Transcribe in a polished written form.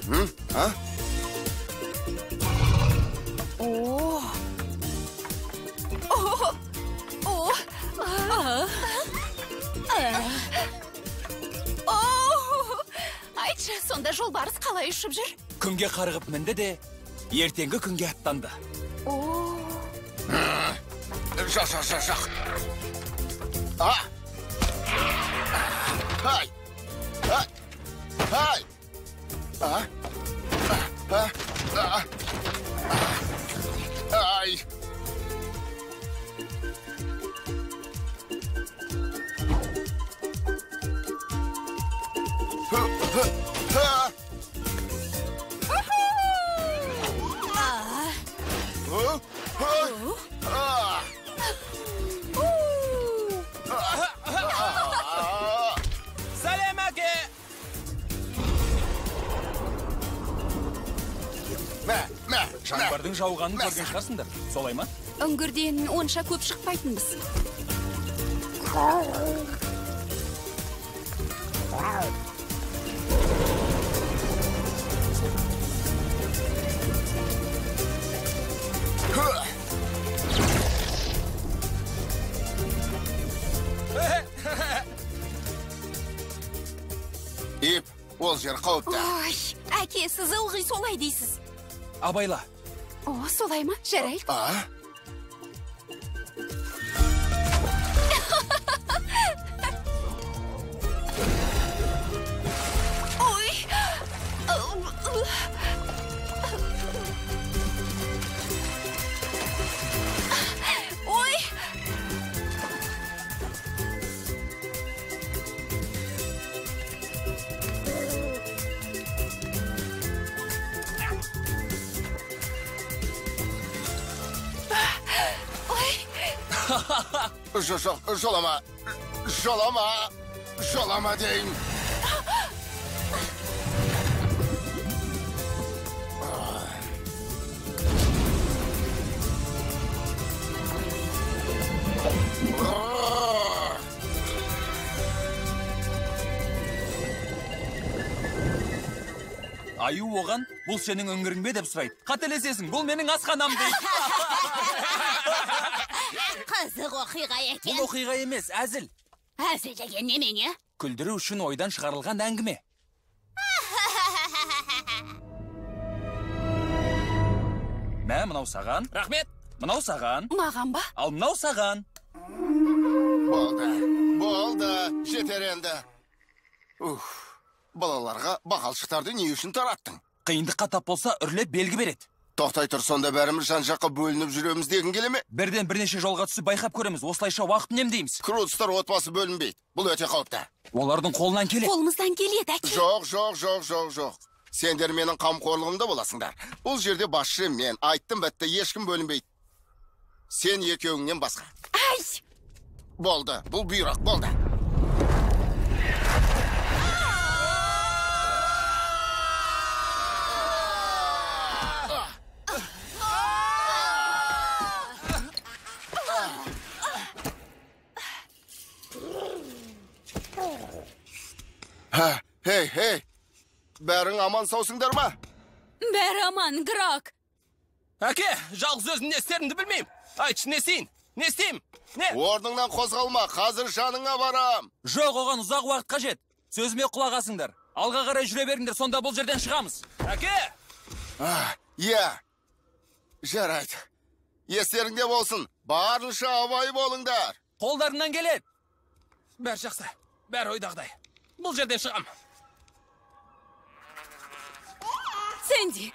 Ha? Oo. Oo. Oo. Айтшы, сонда жолбарыс қалай ұшып жүр? Күнге қарғып мінді де, ертеңгі күнге аттанды. Жақ. Ай! Ай! Сәлем, әке! Жаңбырдың жауғанын көрген шығарсыңдар, солай ма? Үңгірден онша көп шықпайтынбыз. Еп, ол жер қауіпті. Ой, әке, сіз ылғи солай дейсіз. Абайла. О, солай ма? Жарайды. Ой! Ой! Жолама дейін. Аю оған, бұл сенің өңгірің бе деп сұрайды. Қателесесің, бұл менің асханам дейді. Қызық оқиға екен. Бұл оқиға емес, әзіл. Әзіл деген немене? Күлдіру үшін ойдан шығарылған әңгіме. Мә, мынау саған. Рахмет. Мынау саған. Маған ба? Ал мынау саған. Болды, жетер енді. Балаларға бақалшықтарды не үшін тараттың? Қиындыққа тап болса үрлеп белгі береді. Тоқтай тұр, сонда бәріміз жан-жаққа бөлініп жүреміз дегін келе ме? Бірден бірнеше жолға түсіп байқап көреміз, осылайша уақыт үнемдейміз. Крутстар отбасы бөлінбейді. Бұл өте қауіпті. Олардың қолынан келеді. Қолымыздан келеді, әке. Жоқ. Сендер менің қамқорлығымда боласыңдар. Бұл жерде басшы мен, айттым бәтті, ешкім бөлінбейді. Сен екеуіңнен басқа. Ай! Болды, бұл бұйрық болды. Хей, бәрің аман саусыңдар ма? Бәрі аман, Грок. Әке, жалғыз өзім не істерімді білмеймін. Айтшы, не істейін? Не істеймін? Не? Орныңнан қозғалма, қазір жаныңа барам. Жоқ, оған ұзақ уақыт қажет. Сөзіме құлақ асыңдар. Алға қарай жүре беріңдер, сонда бұл жерден шығамыз. Әке! Иә, жарайды. Естеріңде болсын, барынша абай болыңдар. Қолдарынан келеді. Бәр жақсы, бәр ойдағдай. Бұл жерден шығам. Сэнди!